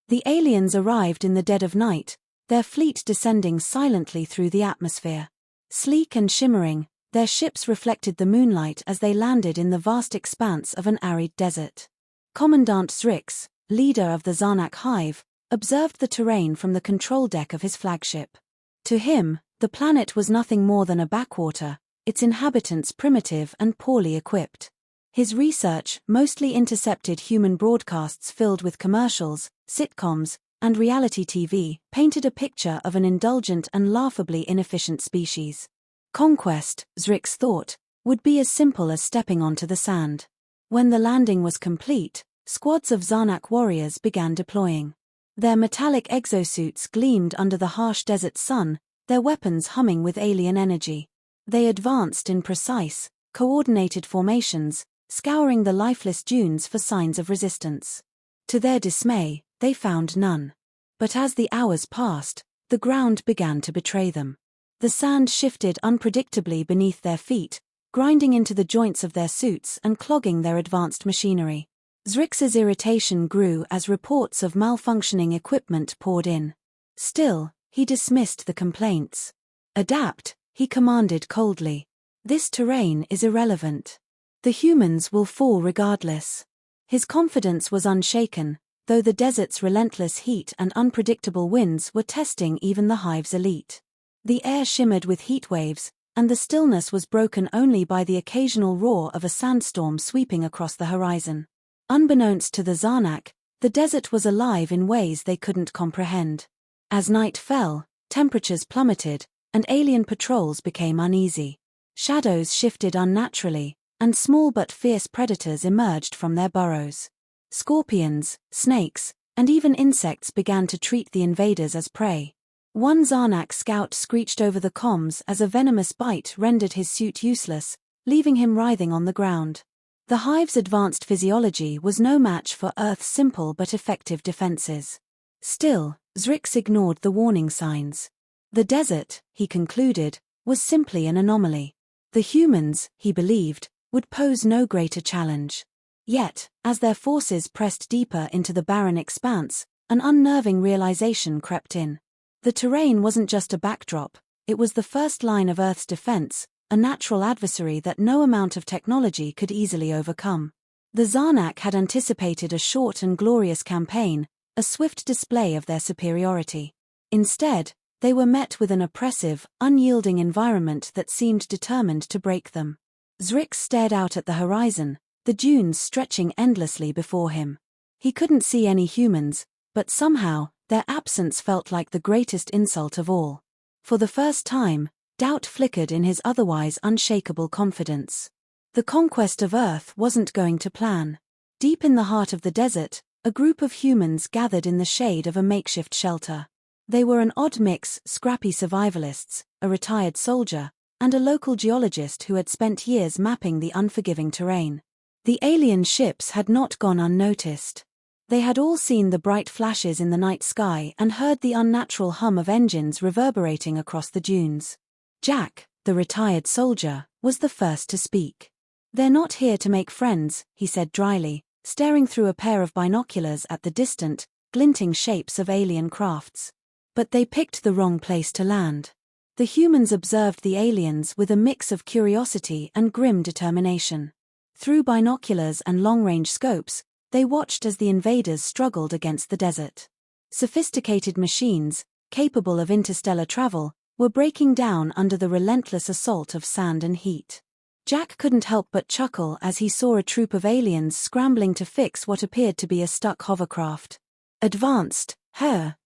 The aliens arrived in the dead of night, their fleet descending silently through the atmosphere. Sleek and shimmering, their ships reflected the moonlight as they landed in the vast expanse of an arid desert. Commandant Zrix, leader of the Zarnak Hive, observed the terrain from the control deck of his flagship. To him, the planet was nothing more than a backwater, its inhabitants primitive and poorly equipped. His research mostly intercepted human broadcasts filled with commercials, sitcoms, and reality TV, painted a picture of an indulgent and laughably inefficient species. Conquest, Zrix thought, would be as simple as stepping onto the sand. When the landing was complete, squads of Zarnak warriors began deploying. Their metallic exosuits gleamed under the harsh desert sun, their weapons humming with alien energy. They advanced in precise, coordinated formations, scouring the lifeless dunes for signs of resistance. To their dismay, they found none. But as the hours passed, the ground began to betray them. The sand shifted unpredictably beneath their feet, grinding into the joints of their suits and clogging their advanced machinery. Zrix's irritation grew as reports of malfunctioning equipment poured in. Still, he dismissed the complaints. "Adapt," he commanded coldly. "This terrain is irrelevant. The humans will fall regardless." His confidence was unshaken, though the desert's relentless heat and unpredictable winds were testing even the hive's elite. The air shimmered with heat waves, and the stillness was broken only by the occasional roar of a sandstorm sweeping across the horizon. Unbeknownst to the Zarnak, the desert was alive in ways they couldn't comprehend. As night fell, temperatures plummeted, and alien patrols became uneasy. Shadows shifted unnaturally, and small but fierce predators emerged from their burrows. Scorpions, snakes, and even insects began to treat the invaders as prey. One Zarnak scout screeched over the comms as a venomous bite rendered his suit useless, leaving him writhing on the ground. The hive's advanced physiology was no match for Earth's simple but effective defenses. Still, Zrix ignored the warning signs. The desert, he concluded, was simply an anomaly. The humans, he believed, would pose no greater challenge. Yet, as their forces pressed deeper into the barren expanse, an unnerving realization crept in. The terrain wasn't just a backdrop, it was the first line of Earth's defense, a natural adversary that no amount of technology could easily overcome. The Zarnak had anticipated a short and glorious campaign, a swift display of their superiority. Instead, they were met with an oppressive, unyielding environment that seemed determined to break them. Zrix stared out at the horizon, the dunes stretching endlessly before him. He couldn't see any humans, but somehow, their absence felt like the greatest insult of all. For the first time, doubt flickered in his otherwise unshakable confidence. The conquest of Earth wasn't going to plan. Deep in the heart of the desert, a group of humans gathered in the shade of a makeshift shelter. They were an odd mix: scrappy survivalists, a retired soldier, and a local geologist who had spent years mapping the unforgiving terrain. The alien ships had not gone unnoticed. They had all seen the bright flashes in the night sky and heard the unnatural hum of engines reverberating across the dunes. Jack, the retired soldier, was the first to speak. "They're not here to make friends," he said dryly, staring through a pair of binoculars at the distant, glinting shapes of alien crafts. "But they picked the wrong place to land." The humans observed the aliens with a mix of curiosity and grim determination. Through binoculars and long-range scopes, they watched as the invaders struggled against the desert. Sophisticated machines, capable of interstellar travel, were breaking down under the relentless assault of sand and heat. Jack couldn't help but chuckle as he saw a troop of aliens scrambling to fix what appeared to be a stuck hovercraft. "Advanced,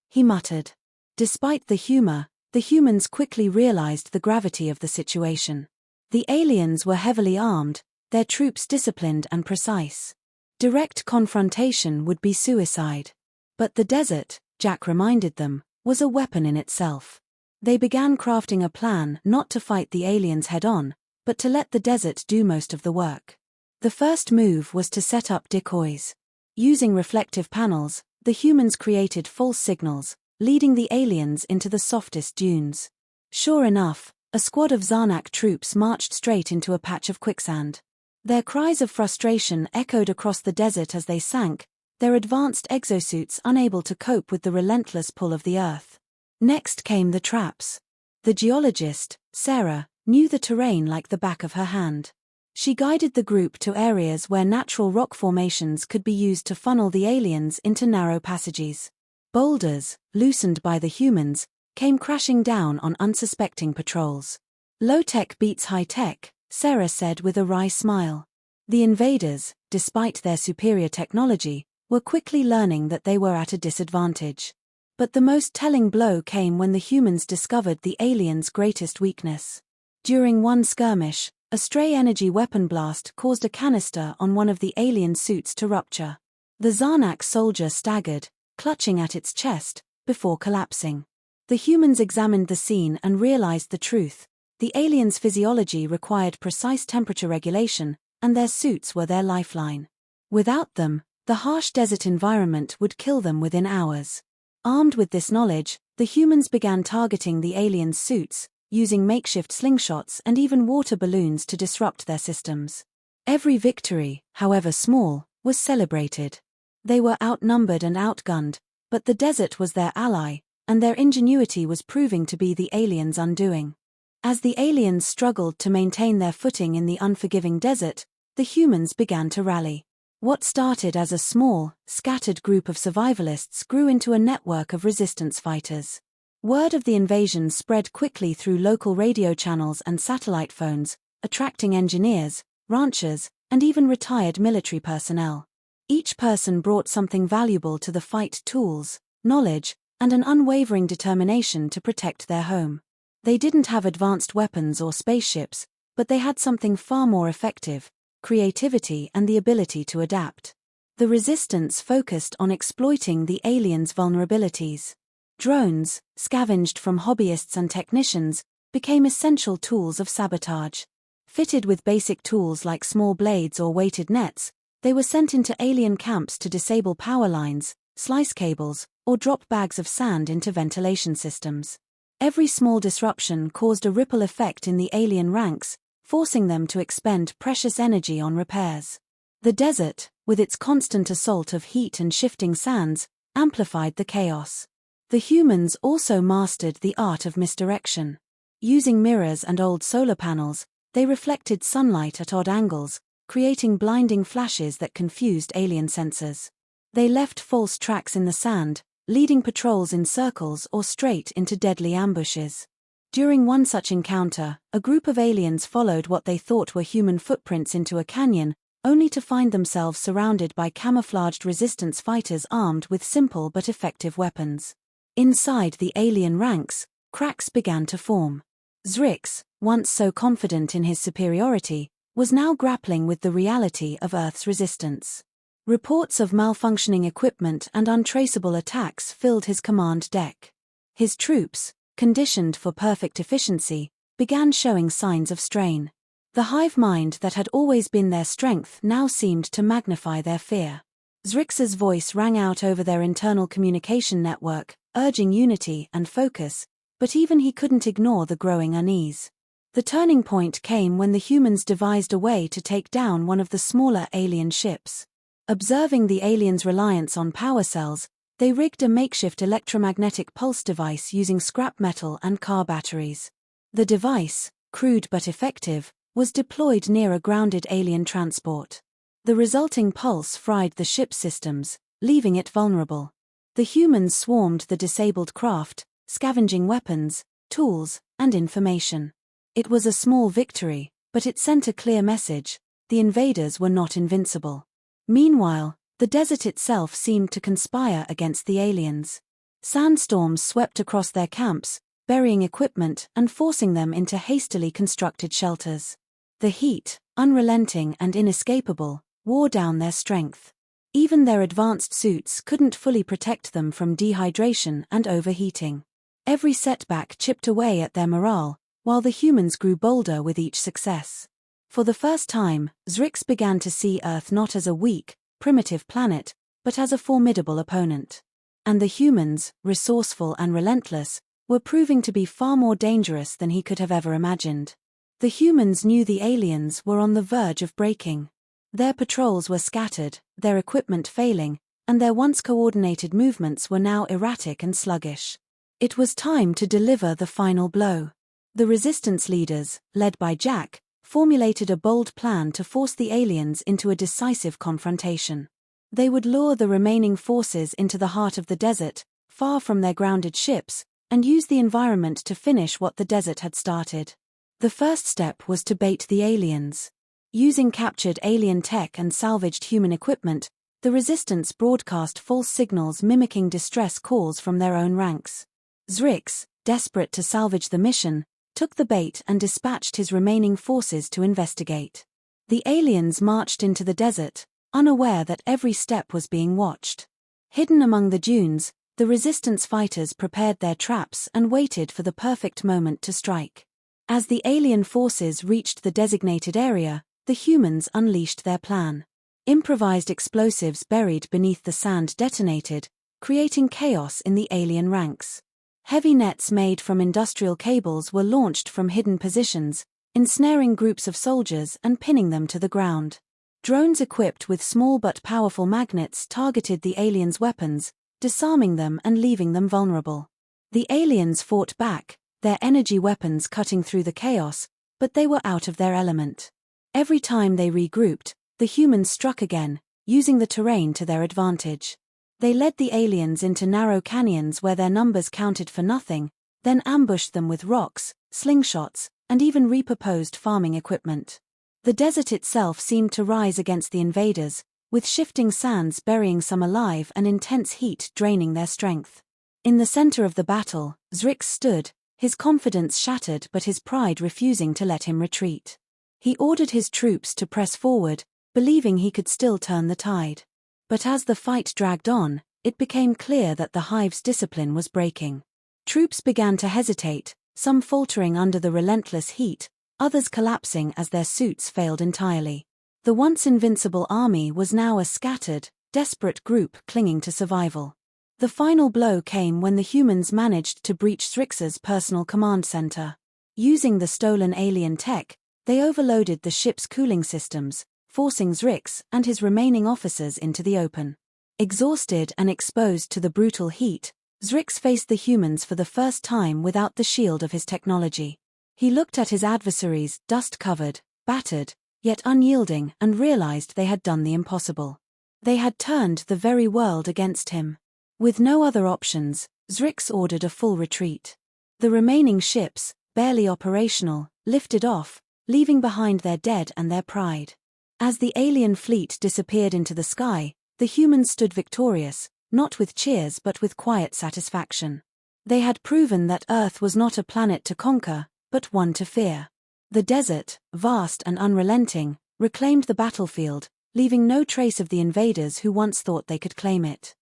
he muttered. Despite the humor, the humans quickly realized the gravity of the situation. The aliens were heavily armed, their troops disciplined and precise. Direct confrontation would be suicide. But the desert, Jack reminded them, was a weapon in itself. They began crafting a plan not to fight the aliens head-on, but to let the desert do most of the work. The first move was to set up decoys. Using reflective panels, the humans created false signals, leading the aliens into the softest dunes. Sure enough, a squad of Zarnak troops marched straight into a patch of quicksand. Their cries of frustration echoed across the desert as they sank, their advanced exosuits unable to cope with the relentless pull of the Earth. Next came the traps. The geologist, Sarah, knew the terrain like the back of her hand. She guided the group to areas where natural rock formations could be used to funnel the aliens into narrow passages. Boulders, loosened by the humans, came crashing down on unsuspecting patrols. Low-tech beats high-tech, Sarah said with a wry smile. The invaders, despite their superior technology, were quickly learning that they were at a disadvantage. But the most telling blow came when the humans discovered the aliens' greatest weakness. During one skirmish, a stray energy weapon blast caused a canister on one of the alien suits to rupture. The Zarnak soldier staggered, clutching at its chest, before collapsing. The humans examined the scene and realized the truth. The aliens' physiology required precise temperature regulation, and their suits were their lifeline. Without them, the harsh desert environment would kill them within hours. Armed with this knowledge, the humans began targeting the aliens' suits, using makeshift slingshots and even water balloons to disrupt their systems. Every victory, however small, was celebrated. They were outnumbered and outgunned, but the desert was their ally, and their ingenuity was proving to be the aliens' undoing. As the aliens struggled to maintain their footing in the unforgiving desert, the humans began to rally. What started as a small, scattered group of survivalists grew into a network of resistance fighters. Word of the invasion spread quickly through local radio channels and satellite phones, attracting engineers, ranchers, and even retired military personnel. Each person brought something valuable to the fight: tools, knowledge, and an unwavering determination to protect their home. They didn't have advanced weapons or spaceships, but they had something far more effective: creativity and the ability to adapt. The resistance focused on exploiting the aliens' vulnerabilities. Drones, scavenged from hobbyists and technicians, became essential tools of sabotage. Fitted with basic tools like small blades or weighted nets, they were sent into alien camps to disable power lines, slice cables, or drop bags of sand into ventilation systems. Every small disruption caused a ripple effect in the alien ranks, forcing them to expend precious energy on repairs. The desert, with its constant assault of heat and shifting sands, amplified the chaos. The humans also mastered the art of misdirection. Using mirrors and old solar panels, they reflected sunlight at odd angles, creating blinding flashes that confused alien sensors. They left false tracks in the sand, leading patrols in circles or straight into deadly ambushes. During one such encounter, a group of aliens followed what they thought were human footprints into a canyon, only to find themselves surrounded by camouflaged resistance fighters armed with simple but effective weapons. Inside the alien ranks, cracks began to form. Zarnak, once so confident in his superiority, was now grappling with the reality of Earth's resistance. Reports of malfunctioning equipment and untraceable attacks filled his command deck. His troops, conditioned for perfect efficiency, began showing signs of strain. The hive mind that had always been their strength now seemed to magnify their fear. Zarnak's voice rang out over their internal communication network, urging unity and focus, but even he couldn't ignore the growing unease. The turning point came when the humans devised a way to take down one of the smaller alien ships. Observing the aliens' reliance on power cells, they rigged a makeshift electromagnetic pulse device using scrap metal and car batteries. The device, crude but effective, was deployed near a grounded alien transport. The resulting pulse fried the ship's systems, leaving it vulnerable. The humans swarmed the disabled craft, scavenging weapons, tools, and information. It was a small victory, but it sent a clear message: the invaders were not invincible. Meanwhile, the desert itself seemed to conspire against the aliens. Sandstorms swept across their camps, burying equipment and forcing them into hastily constructed shelters. The heat, unrelenting and inescapable, wore down their strength. Even their advanced suits couldn't fully protect them from dehydration and overheating. Every setback chipped away at their morale, while the humans grew bolder with each success. For the first time, Zarnak began to see Earth not as a weak, primitive planet, but as a formidable opponent. And the humans, resourceful and relentless, were proving to be far more dangerous than he could have ever imagined. The humans knew the aliens were on the verge of breaking. Their patrols were scattered, their equipment failing, and their once coordinated movements were now erratic and sluggish. It was time to deliver the final blow. The resistance leaders, led by Jack, formulated a bold plan to force the aliens into a decisive confrontation. They would lure the remaining forces into the heart of the desert, far from their grounded ships, and use the environment to finish what the desert had started. The first step was to bait the aliens. Using captured alien tech and salvaged human equipment, the resistance broadcast false signals mimicking distress calls from their own ranks. Zrix, desperate to salvage the mission, took the bait and dispatched his remaining forces to investigate. The aliens marched into the desert, unaware that every step was being watched. Hidden among the dunes, the resistance fighters prepared their traps and waited for the perfect moment to strike. As the alien forces reached the designated area, the humans unleashed their plan. Improvised explosives buried beneath the sand detonated, creating chaos in the alien ranks. Heavy nets made from industrial cables were launched from hidden positions, ensnaring groups of soldiers and pinning them to the ground. Drones equipped with small but powerful magnets targeted the aliens' weapons, disarming them and leaving them vulnerable. The aliens fought back, their energy weapons cutting through the chaos, but they were out of their element. Every time they regrouped, the humans struck again, using the terrain to their advantage. They led the aliens into narrow canyons where their numbers counted for nothing, then ambushed them with rocks, slingshots, and even repurposed farming equipment. The desert itself seemed to rise against the invaders, with shifting sands burying some alive and intense heat draining their strength. In the center of the battle, Zrix stood, his confidence shattered but his pride refusing to let him retreat. He ordered his troops to press forward, believing he could still turn the tide. But as the fight dragged on, it became clear that the Hive's discipline was breaking. Troops began to hesitate, some faltering under the relentless heat, others collapsing as their suits failed entirely. The once invincible army was now a scattered, desperate group clinging to survival. The final blow came when the humans managed to breach Zrix's personal command center. Using the stolen alien tech, they overloaded the ship's cooling systems, forcing Zrix and his remaining officers into the open. Exhausted and exposed to the brutal heat, Zrix faced the humans for the first time without the shield of his technology. He looked at his adversaries, dust-covered, battered, yet unyielding, and realized they had done the impossible. They had turned the very world against him. With no other options, Zrix ordered a full retreat. The remaining ships, barely operational, lifted off, leaving behind their dead and their pride. As the alien fleet disappeared into the sky, the humans stood victorious, not with cheers but with quiet satisfaction. They had proven that Earth was not a planet to conquer, but one to fear. The desert, vast and unrelenting, reclaimed the battlefield, leaving no trace of the invaders who once thought they could claim it.